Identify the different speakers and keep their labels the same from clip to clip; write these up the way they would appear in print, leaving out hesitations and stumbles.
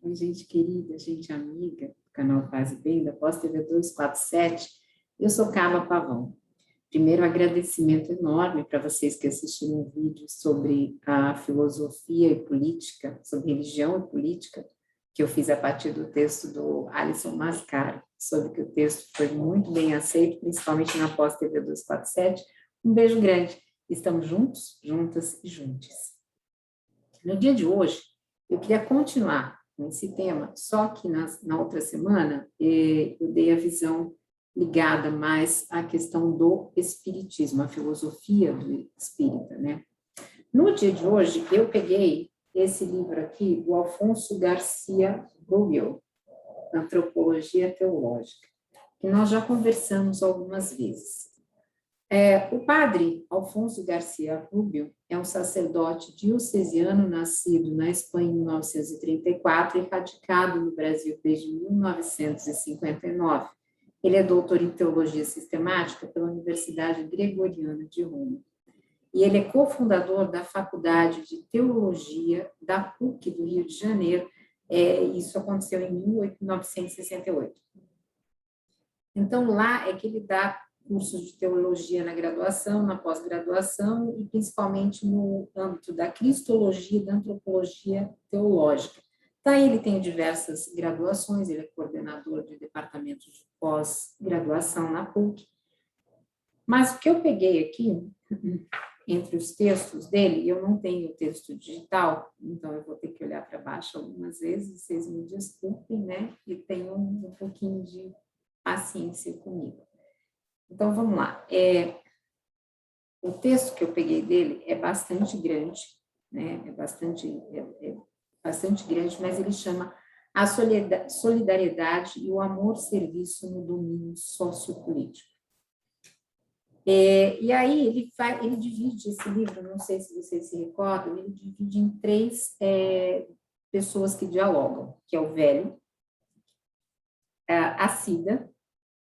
Speaker 1: Oi, gente querida, gente amiga do canal Paz e Bem, da Pós TV 247. Eu sou Carla Pavão. Primeiro, agradecimento enorme para vocês que assistiram o vídeo sobre a filosofia e política, sobre religião e política, que eu fiz a partir do texto do Alisson Mascaro. Soube que o texto foi muito bem aceito, principalmente na Pós TV 247. Um beijo grande. Estamos juntos, juntas e juntos. No dia de hoje, eu queria continuar nesse tema, só que na outra semana eu dei a visão ligada mais à questão do espiritismo, a filosofia do espírita, né? No dia de hoje, eu peguei esse livro aqui, do Alfonso Garcia Rubio, Antropologia Teológica, que nós já conversamos algumas vezes. O padre Alfonso Garcia Rubio é um sacerdote diocesano nascido na Espanha em 1934 e radicado no Brasil desde 1959. Ele é doutor em teologia sistemática pela Universidade Gregoriana de Roma. E ele é cofundador da Faculdade de Teologia da PUC do Rio de Janeiro. Isso aconteceu em 1968. Então, lá é que ele dá cursos de teologia na graduação, na pós-graduação e principalmente no âmbito da cristologia e da antropologia teológica. Daí ele tem diversas graduações, ele é coordenador de departamento de pós-graduação na PUC. Mas o que eu peguei aqui, entre os textos dele, eu não tenho o texto digital, então eu vou ter que olhar para baixo algumas vezes, vocês me desculpem, né? E tenham um pouquinho de paciência comigo. Então, vamos lá. O texto que eu peguei dele é bastante grande, né? É bastante grande, mas ele chama A Solidariedade e o Amor-Serviço no Domínio Sociopolítico. E aí ele divide esse livro, não sei se vocês se recordam, ele divide em três pessoas que dialogam, que é o velho, a Cida,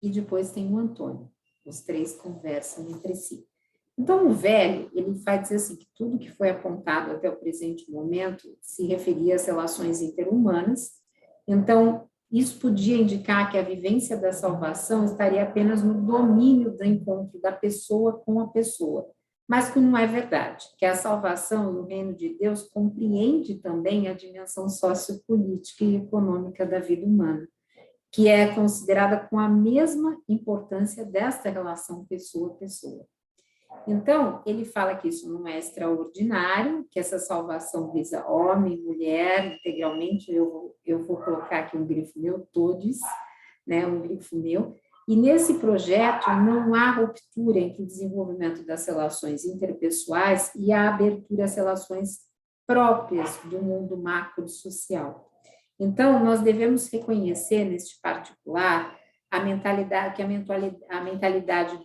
Speaker 1: e depois tem o Antônio. Os três conversam entre si. Então, o velho, ele vai dizer assim, que tudo que foi apontado até o presente momento se referia às relações interhumanas. Então, isso podia indicar que a vivência da salvação estaria apenas no domínio do encontro da pessoa com a pessoa, mas que não é verdade, que a salvação no reino de Deus compreende também a dimensão sociopolítica e econômica da vida humana, que é considerada com a mesma importância desta relação pessoa-pessoa. Então, ele fala que isso não é extraordinário, que essa salvação visa homem e mulher integralmente, eu vou colocar aqui um grifo meu, todos, né, um grifo meu, e nesse projeto não há ruptura entre o desenvolvimento das relações interpessoais e a abertura às relações próprias do mundo macro-social. Então, nós devemos reconhecer, neste particular, a mentalidade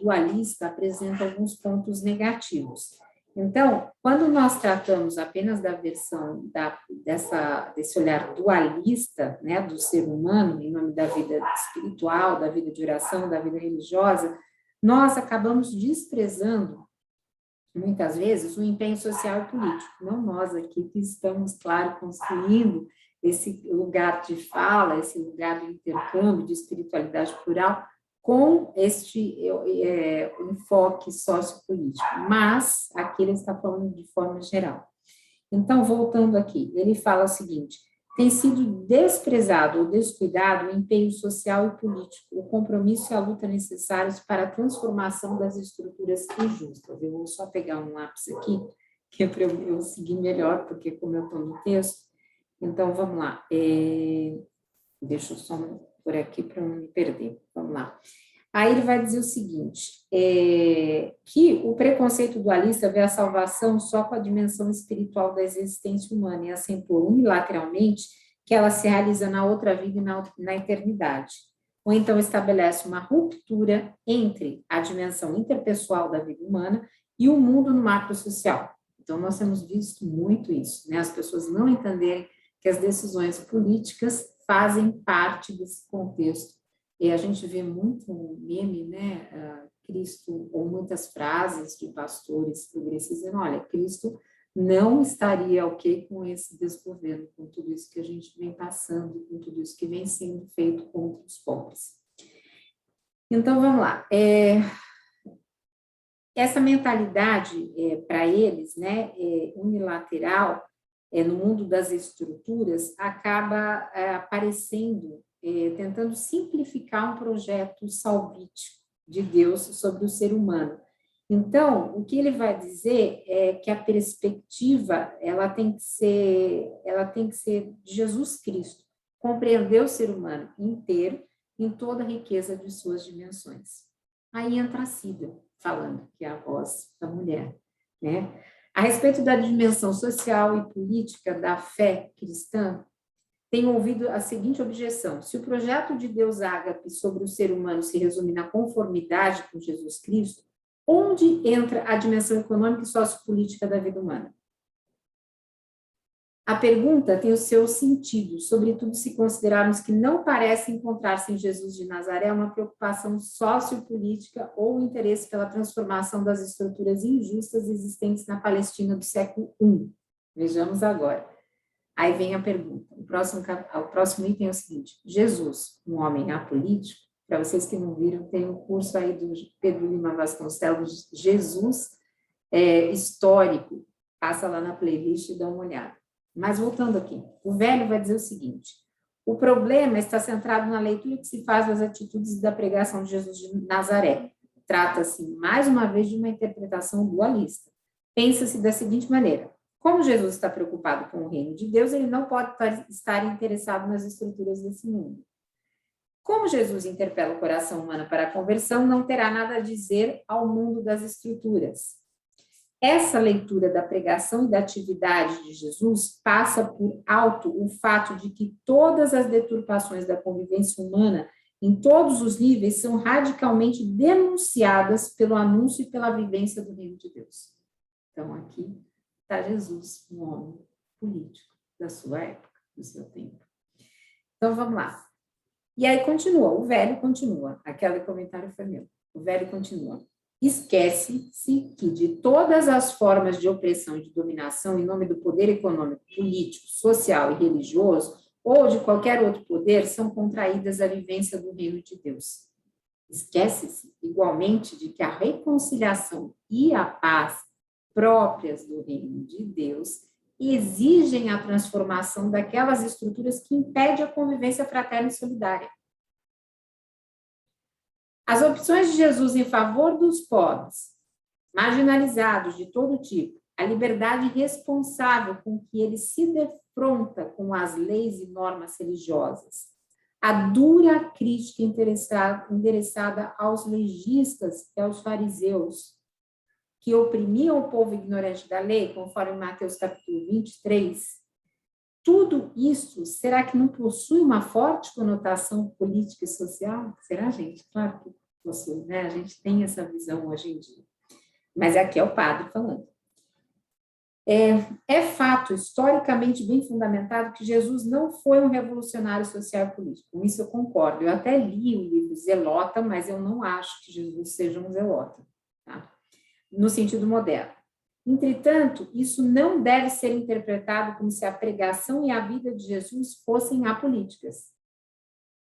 Speaker 1: dualista apresenta alguns pontos negativos. Então, quando nós tratamos apenas da versão desse olhar dualista, né, do ser humano, em nome da vida espiritual, da vida de oração, da vida religiosa, nós acabamos desprezando, muitas vezes, o empenho social e político. Não nós aqui que estamos, claro, construindo esse lugar de fala, esse lugar de intercâmbio, de espiritualidade plural, com este enfoque sociopolítico. Mas aqui ele está falando de forma geral. Então, voltando aqui, ele fala o seguinte: tem sido desprezado ou descuidado o empenho social e político, o compromisso e a luta necessários para a transformação das estruturas injustas. Eu vou só pegar um lápis aqui, que é para eu seguir melhor, porque como eu estou no texto. Então, vamos lá. Deixa eu só por aqui para não me perder. Vamos lá. Aí ele vai dizer o seguinte, que o preconceito dualista vê a salvação só com a dimensão espiritual da existência humana e acentua unilateralmente que ela se realiza na outra vida e na eternidade. Ou então estabelece uma ruptura entre a dimensão interpessoal da vida humana e o mundo no macro social. Então, nós temos visto muito isso, né? As pessoas não entenderem que as decisões políticas fazem parte desse contexto. E a gente vê muito meme, né, Cristo, ou muitas frases de pastores progressistas dizendo, olha, Cristo não estaria ok com esse desgoverno, com tudo isso que a gente vem passando, com tudo isso que vem sendo feito contra os pobres. Então, vamos lá. Essa mentalidade, para eles, né, unilateral, no mundo das estruturas, acaba aparecendo, tentando simplificar um projeto salvítico de Deus sobre o ser humano. Então, o que ele vai dizer é que a perspectiva ela tem que ser de Jesus Cristo, compreender o ser humano inteiro em toda a riqueza de suas dimensões. Aí entra a Cida falando, que é a voz da mulher, né? A respeito da dimensão social e política da fé cristã, tenho ouvido a seguinte objeção: se o projeto de Deus ágape sobre o ser humano se resume na conformidade com Jesus Cristo, onde entra a dimensão econômica e sociopolítica da vida humana? A pergunta tem o seu sentido, sobretudo se considerarmos que não parece encontrar-se em Jesus de Nazaré uma preocupação sociopolítica ou interesse pela transformação das estruturas injustas existentes na Palestina do século I. Vejamos agora. Aí vem a pergunta. O próximo item é o seguinte: Jesus, um homem apolítico, para vocês que não viram, tem um curso aí do Pedro Lima Vasconcelos, Jesus histórico, passa lá na playlist e dá uma olhada. Mas voltando aqui, o velho vai dizer o seguinte: o problema está centrado na leitura que se faz das atitudes da pregação de Jesus de Nazaré. Trata-se, mais uma vez, de uma interpretação dualista. Pensa-se da seguinte maneira: como Jesus está preocupado com o reino de Deus, ele não pode estar interessado nas estruturas desse mundo. Como Jesus interpela o coração humano para a conversão, não terá nada a dizer ao mundo das estruturas. Essa leitura da pregação e da atividade de Jesus passa por alto o fato de que todas as deturpações da convivência humana, em todos os níveis, são radicalmente denunciadas pelo anúncio e pela vivência do reino de Deus. Então, aqui está Jesus, um homem político da sua época, do seu tempo. Então, vamos lá. E aí continua, o velho continua. Aquele comentário foi meu. O velho continua. Esquece-se que de todas as formas de opressão e de dominação em nome do poder econômico, político, social e religioso, ou de qualquer outro poder, são contraídas à vivência do reino de Deus. Esquece-se, igualmente, de que a reconciliação e a paz próprias do reino de Deus exigem a transformação daquelas estruturas que impedem a convivência fraterna e solidária. As opções de Jesus em favor dos pobres, marginalizados de todo tipo, a liberdade responsável com que ele se defronta com as leis e normas religiosas, a dura crítica endereçada aos legistas e aos fariseus, que oprimiam o povo ignorante da lei, conforme Mateus capítulo 23, tudo isso, será que não possui uma forte conotação política e social? Será, gente? Claro que possui, né? A gente tem essa visão hoje em dia. Mas aqui é o padre falando. É fato, historicamente bem fundamentado, que Jesus não foi um revolucionário social e político. Com isso eu concordo. Eu até li o livro Zelota, mas eu não acho que Jesus seja um zelota, tá? No sentido moderno. Entretanto, isso não deve ser interpretado como se a pregação e a vida de Jesus fossem apolíticas.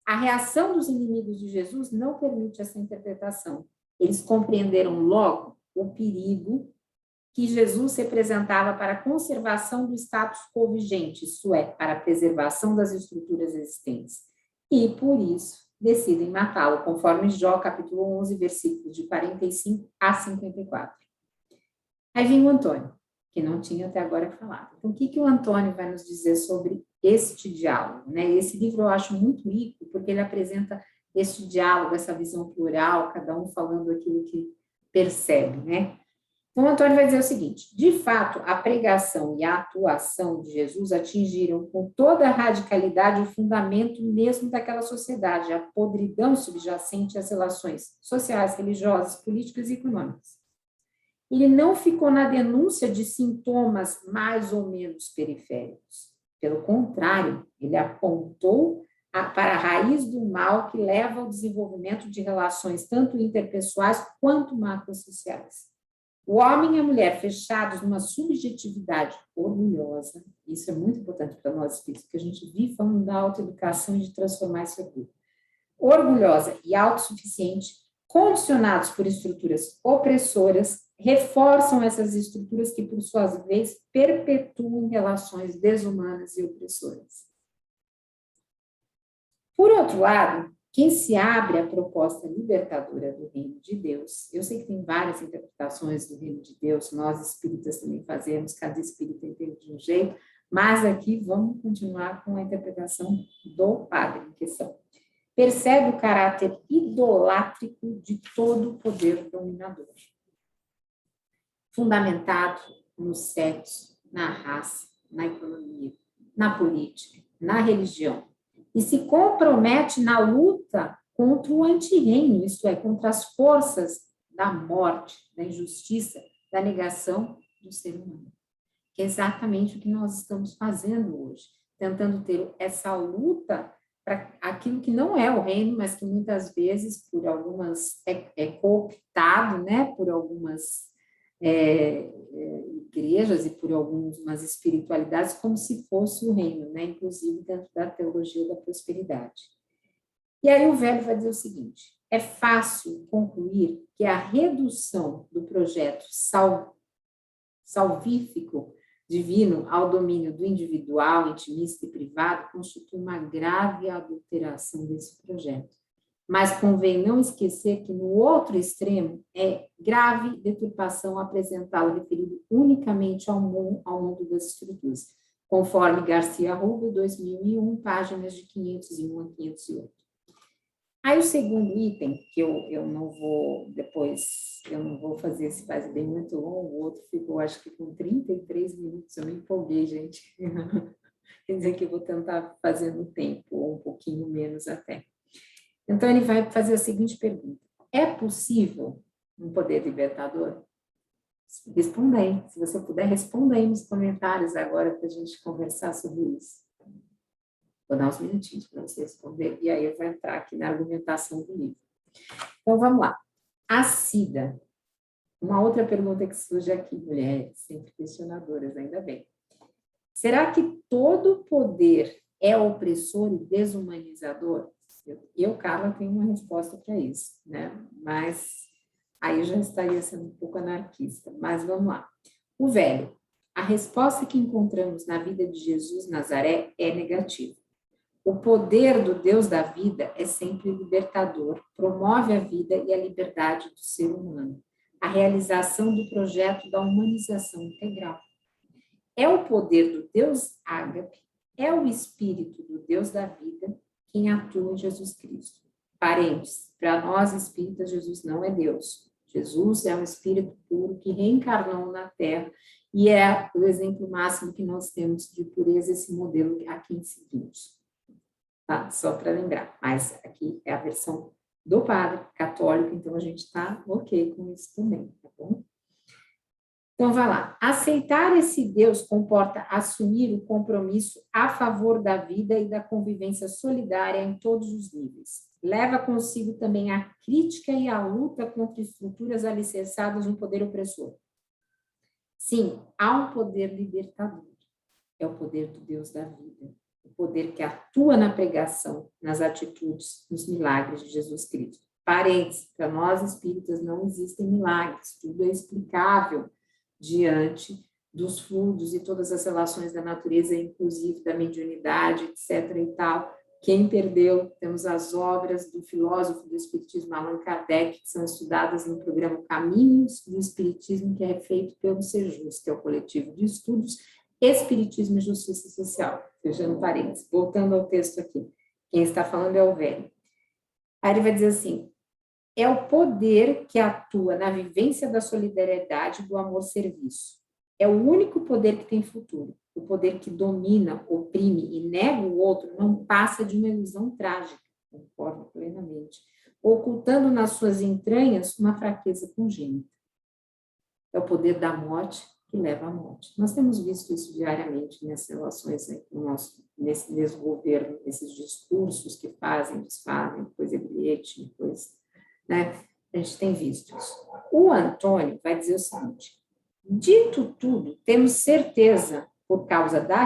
Speaker 1: A reação dos inimigos de Jesus não permite essa interpretação. Eles compreenderam logo o perigo que Jesus representava para a conservação do status quo vigente, isto é, para a preservação das estruturas existentes. E, por isso, decidem matá-lo, conforme Jó, capítulo 11, versículos de 45 a 54. Aí vem o Antônio, que não tinha até agora falado. Então, o que o Antônio vai nos dizer sobre este diálogo, né? Esse livro eu acho muito rico, porque ele apresenta este diálogo, essa visão plural, cada um falando aquilo que percebe, né? Então, o Antônio vai dizer o seguinte: de fato, a pregação e a atuação de Jesus atingiram com toda a radicalidade o fundamento mesmo daquela sociedade, a podridão subjacente às relações sociais, religiosas, políticas e econômicas. Ele não ficou na denúncia de sintomas mais ou menos periféricos. Pelo contrário, ele apontou para a raiz do mal que leva ao desenvolvimento de relações tanto interpessoais quanto macrosociais. O homem e a mulher fechados numa subjetividade orgulhosa, isso é muito importante para nós espíritos, porque a gente vive falando da autoeducação e de transformar esse orgulho. Orgulhosa e autossuficiente, condicionados por estruturas opressoras, reforçam essas estruturas que, por sua vez, perpetuam relações desumanas e opressoras. Por outro lado, quem se abre à proposta libertadora do reino de Deus, eu sei que tem várias interpretações do reino de Deus, nós espíritas também fazemos, cada espírita entende de um jeito, mas aqui vamos continuar com a interpretação do padre em questão. Percebe o caráter idolátrico de todo o poder dominador, fundamentado no sexo, na raça, na economia, na política, na religião, e se compromete na luta contra o antirreino, isto é, contra as forças da morte, da injustiça, da negação do ser humano. Que é exatamente o que nós estamos fazendo hoje, tentando ter essa luta para aquilo que não é o reino, mas que muitas vezes, por algumas, é cooptado, né, por algumas igrejas e por algumas espiritualidades, como se fosse o reino, né, inclusive dentro da teologia da prosperidade. E aí o velho vai dizer o seguinte: é fácil concluir que a redução do projeto salvífico divino ao domínio do individual, intimista e privado constitui uma grave adulteração desse projeto. Mas convém não esquecer que no outro extremo é grave deturpação apresentá-lo referido unicamente ao mundo das estruturas, conforme Garcia Rubio, 2001, páginas de 501 a 508. Aí o segundo item, que eu não vou, depois, eu não vou fazer esse quase bem muito longo, o outro ficou, acho que com 33 minutos, eu me empolguei, gente. Quer dizer que eu vou tentar fazer no tempo, ou um pouquinho menos até. Então, ele vai fazer a seguinte pergunta: é possível um poder libertador? Responda aí, se você puder, responda aí nos comentários agora para a gente conversar sobre isso. Vou dar uns minutinhos para você responder, e aí eu vou entrar aqui na argumentação do livro. Então, vamos lá. A Cida, uma outra pergunta que surge aqui, mulheres, sempre questionadoras, ainda bem. Será que todo poder é opressor e desumanizador? Eu, Carla, tenho uma resposta para isso, né? Mas aí eu já estaria sendo um pouco anarquista. Mas vamos lá. O velho, a resposta que encontramos na vida de Jesus Nazaré é negativa. O poder do Deus da vida é sempre libertador, promove a vida e a liberdade do ser humano, a realização do projeto da humanização integral. É o poder do Deus Ágape, é o Espírito do Deus da vida quem atua em Jesus Cristo. Parênteses, para nós espíritas, Jesus não é Deus. Jesus é um Espírito puro que reencarnou na Terra e é o exemplo máximo que nós temos de pureza, esse modelo a quem seguimos. Tá? Só para lembrar, mas aqui é a versão do padre católico, então a gente está ok com isso também, tá bom? Então, vai lá. Aceitar esse Deus comporta assumir o compromisso a favor da vida e da convivência solidária em todos os níveis. Leva consigo também a crítica e a luta contra estruturas alicerçadas no poder opressor. Sim, há um poder libertador. É o poder do Deus da vida. O poder que atua na pregação, nas atitudes, nos milagres de Jesus Cristo. Parênteses, para nós espíritas não existem milagres, tudo é explicável diante dos fluidos e todas as relações da natureza, inclusive da mediunidade, etc. e tal. Quem perdeu, temos as obras do filósofo do Espiritismo, Allan Kardec, que são estudadas no programa Caminhos do Espiritismo, que é feito pelo Sejus, que é o coletivo de estudos Espiritismo e Justiça Social. Fechando parênteses. Voltando ao texto aqui. Quem está falando é o velho. Aí ele vai dizer assim: é o poder que atua na vivência da solidariedade e do amor-serviço. É o único poder que tem futuro. O poder que domina, oprime e nega o outro não passa de uma ilusão trágica, concordo plenamente, ocultando nas suas entranhas uma fraqueza congênita. É o poder da morte que leva à morte. Nós temos visto isso diariamente nessas relações aí com o nosso, nesse mesmo governo, esses discursos que fazem, desfazem, depois é bilhete, depois, né? A gente tem visto isso. o Antônio vai dizer o seguinte: dito tudo, temos certeza, por causa da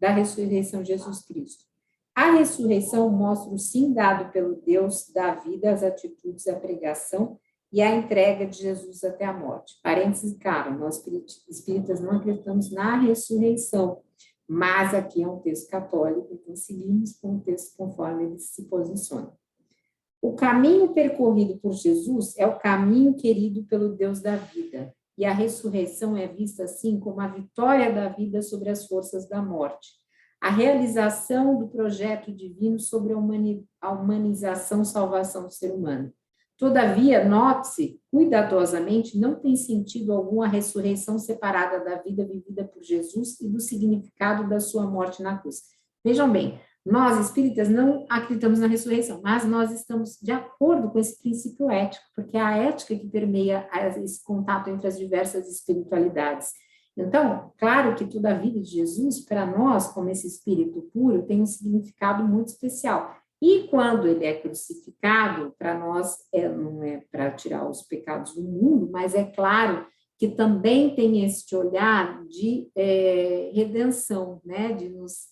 Speaker 1: ressurreição de Jesus Cristo. A ressurreição mostra o sim dado pelo Deus da vida, as atitudes, a pregação e a entrega de Jesus até a morte. Parênteses, claro, nós espíritas não acreditamos na ressurreição, mas aqui é um texto católico, então seguimos com o texto conforme ele se posiciona. O caminho percorrido por Jesus é o caminho querido pelo Deus da vida, e a ressurreição é vista assim como a vitória da vida sobre as forças da morte, a realização do projeto divino sobre a humanização, salvação do ser humano. Todavia, note-se, cuidadosamente, não tem sentido algum a ressurreição separada da vida vivida por Jesus e do significado da sua morte na cruz. Vejam bem, nós, espíritas, não acreditamos na ressurreição, mas nós estamos de acordo com esse princípio ético, porque é a ética que permeia esse contato entre as diversas espiritualidades. Então, claro que toda a vida de Jesus, para nós, como esse espírito puro, tem um significado muito especial. E quando ele é crucificado, para nós, não é para tirar os pecados do mundo, mas é claro que também tem esse olhar de redenção, né? De nos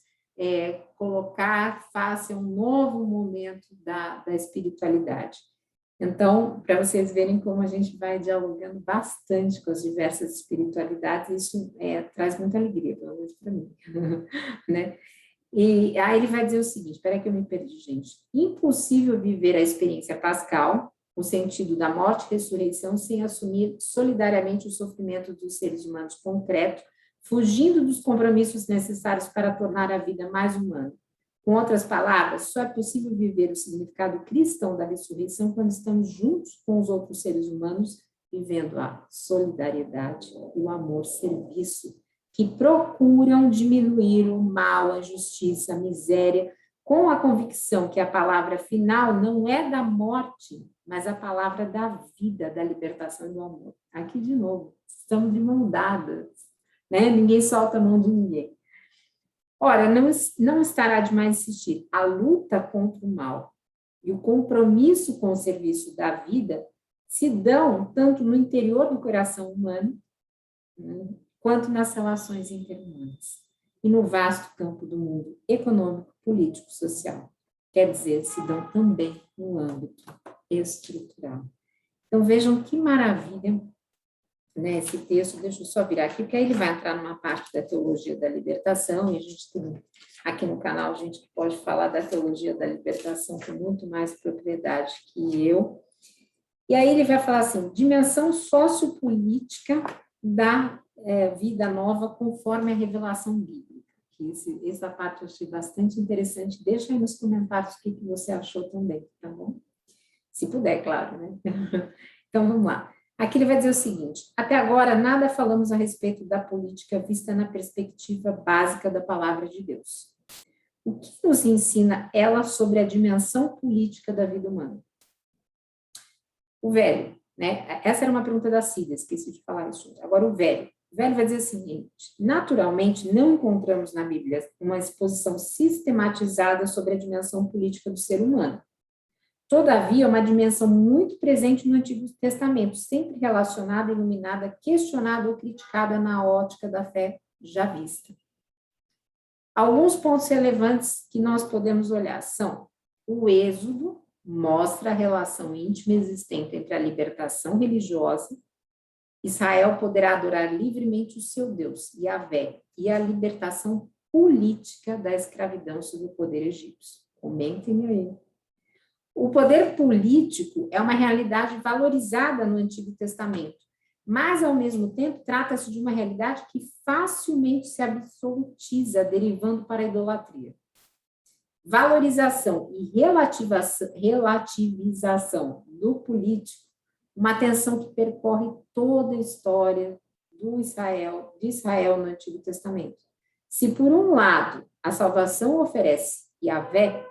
Speaker 1: colocar face a um novo momento da espiritualidade. Então, para vocês verem como a gente vai dialogando bastante com as diversas espiritualidades, isso traz muita alegria, pelo menos para mim, né? E aí ele vai dizer o seguinte, espera que eu me perdi, gente. Impossível viver a experiência pascal, o sentido da morte e ressurreição, sem assumir solidariamente o sofrimento dos seres humanos concreto, fugindo dos compromissos necessários para tornar a vida mais humana. Com outras palavras, só é possível viver o significado cristão da ressurreição quando estamos juntos com os outros seres humanos, vivendo a solidariedade e o amor-serviço, que procuram diminuir o mal, a injustiça, a miséria, com a convicção que a palavra final não é da morte, mas a palavra da vida, da libertação e do amor. Aqui, de novo, estamos de mão dadas, né? Ninguém solta a mão de ninguém. Ora, não estará demais insistir. A luta contra o mal e o compromisso com o serviço da vida se dão tanto no interior do coração humano, né, quanto nas relações interhumanas e no vasto campo do mundo econômico, político, social. Quer dizer, se dão também no âmbito estrutural. Então, vejam que maravilha, né, esse texto. Deixa eu só virar aqui, porque aí ele vai entrar numa parte da teologia da libertação, e a gente tem aqui no canal gente que pode falar da teologia da libertação com muito mais propriedade que eu. E aí ele vai falar assim, dimensão sociopolítica da vida nova conforme a revelação bíblica. Essa parte eu achei bastante interessante. Deixa aí nos comentários o que você achou também, tá bom? Se puder, claro, né? Então, vamos lá. Aqui ele vai dizer o seguinte, até agora nada falamos a respeito da política vista na perspectiva básica da palavra de Deus. O que nos ensina ela sobre a dimensão política da vida humana? O velho, né? Essa era uma pergunta da Cida, esqueci de falar isso. Agora o velho vai dizer o seguinte, naturalmente não encontramos na Bíblia uma exposição sistematizada sobre a dimensão política do ser humano. Todavia, uma dimensão muito presente no Antigo Testamento, sempre relacionada, iluminada, questionada ou criticada na ótica da fé já vista. Alguns pontos relevantes que nós podemos olhar são: o Êxodo mostra a relação íntima existente entre a libertação religiosa, Israel poderá adorar livremente o seu Deus, Yahvé, e a libertação política da escravidão sob o poder egípcio. Comentem aí. O poder político é uma realidade valorizada no Antigo Testamento, mas, ao mesmo tempo, trata-se de uma realidade que facilmente se absolutiza, derivando para a idolatria. Valorização e relativização do político, uma tensão que percorre toda a história de Israel no Antigo Testamento. Se, por um lado, a salvação oferece Yahvé,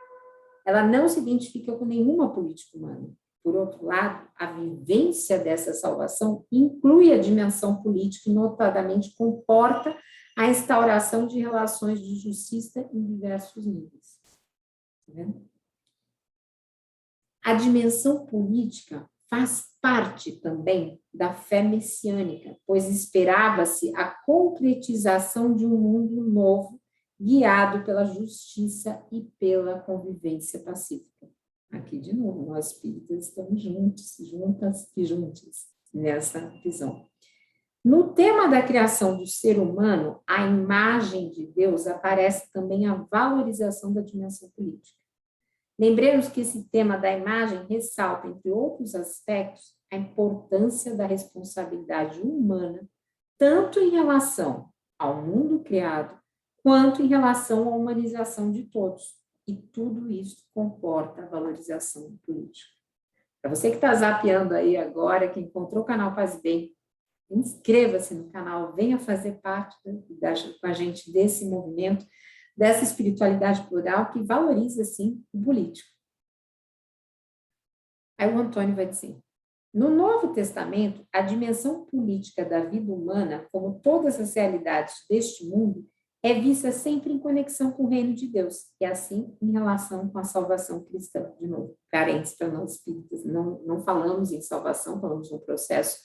Speaker 1: ela não se identifica com nenhuma política humana. Por outro lado, a vivência dessa salvação inclui a dimensão política e, notadamente, comporta a instauração de relações de justiça em diversos níveis. Tá vendo? A dimensão política faz parte também da fé messiânica, pois esperava-se a concretização de um mundo novo, guiado pela justiça e pela convivência pacífica. Aqui, de novo, nós espíritas estamos juntos, juntas e juntos nessa visão. No tema da criação do ser humano, a imagem de Deus, aparece também a valorização da dimensão política. Lembremos que esse tema da imagem ressalta, entre outros aspectos, a importância da responsabilidade humana, tanto em relação ao mundo criado, quanto em relação à humanização de todos. E tudo isso comporta a valorização política. Para você que está zapeando aí agora, que encontrou o canal Paz e Bem, inscreva-se no canal, venha fazer parte com a gente desse movimento, dessa espiritualidade plural que valoriza, sim, o político. Aí o Antônio vai dizer, no Novo Testamento, a dimensão política da vida humana, como todas as realidades deste mundo, é vista sempre em conexão com o reino de Deus, e assim em relação com a salvação cristã. De novo, carentes para nós espíritas, não falamos em salvação, falamos de um processo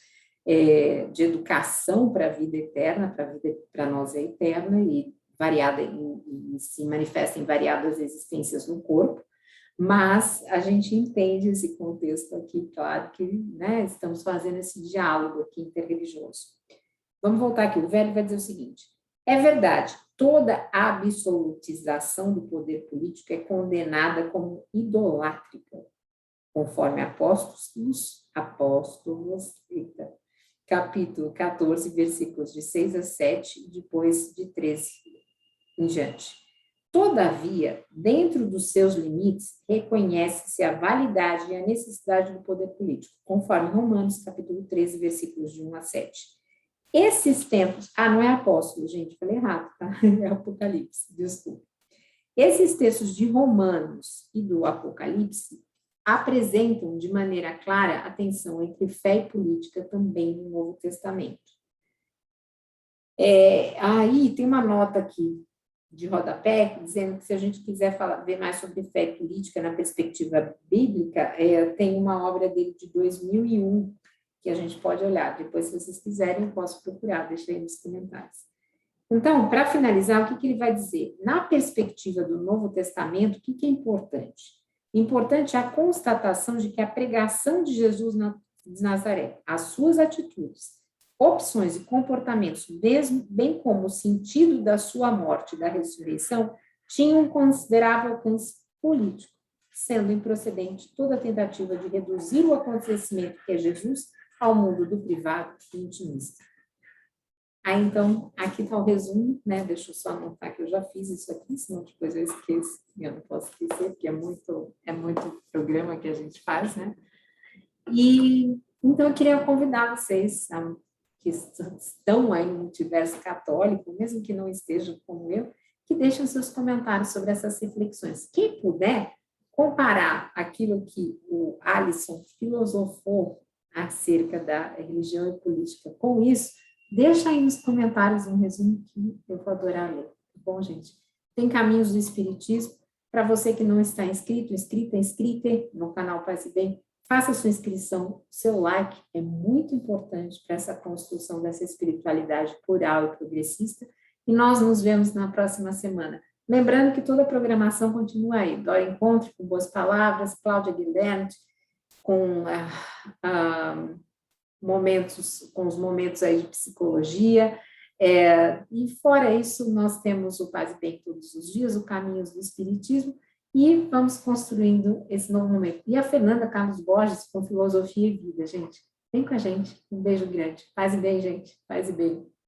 Speaker 1: de educação para a vida eterna, para nós é eterna e variada, e se manifesta em variadas existências no corpo, mas a gente entende esse contexto aqui, claro que, né, estamos fazendo esse diálogo aqui interreligioso. Vamos voltar aqui, o velho vai dizer o seguinte, é verdade, toda absolutização do poder político é condenada como idolátrica, conforme Apóstolos, capítulo 14, versículos de 6 a 7, e depois de 13 em diante. Todavia, dentro dos seus limites, reconhece-se a validade e a necessidade do poder político, conforme Romanos, capítulo 13, versículos de 1 a 7. Esses tempos... não é apóstolo, gente, falei errado, tá? É Apocalipse, desculpa. Esses textos de Romanos e do Apocalipse apresentam de maneira clara a tensão entre fé e política também no Novo Testamento. Aí tem uma nota aqui de rodapé, dizendo que se a gente quiser ver mais sobre fé e política na perspectiva bíblica, tem uma obra dele de 2001, que a gente pode olhar. Depois, se vocês quiserem, eu posso procurar, deixa aí nos comentários. Então, para finalizar, o que ele vai dizer? Na perspectiva do Novo Testamento, o que é importante? Importante é a constatação de que a pregação de Jesus de Nazaré, as suas atitudes, opções e comportamentos, bem como o sentido da sua morte e da ressurreição, tinham um considerável alcance político, sendo improcedente toda tentativa de reduzir o acontecimento que é Jesus ao mundo do privado e intimista. Então, aqui está o resumo, né? Deixa eu só anotar que eu já fiz isso aqui, senão depois eu esqueço, eu não posso esquecer, porque é muito programa que a gente faz, né? E, então, eu queria convidar vocês que estão aí no multiverso católico, mesmo que não estejam como eu, que deixem seus comentários sobre essas reflexões. Quem puder comparar aquilo que o Alisson filosofou acerca da religião e política com isso, deixa aí nos comentários um resumo que eu vou adorar ler. Tá bom, gente? Tem Caminhos do Espiritismo. Para você que não está inscrita no canal Paz e Bem, faça sua inscrição. Seu like é muito importante para essa construção dessa espiritualidade plural e progressista. E nós nos vemos na próxima semana. Lembrando que toda a programação continua aí. Dória Encontro, com Boas Palavras, Cláudia Guilherme, com os momentos aí de psicologia, e fora isso, nós temos o Paz e Bem todos os dias, o Caminhos do Espiritismo, e vamos construindo esse novo momento. E a Fernanda Carlos Borges, com Filosofia e Vida, gente. Vem com a gente, um beijo grande. Paz e Bem, gente, Paz e Bem.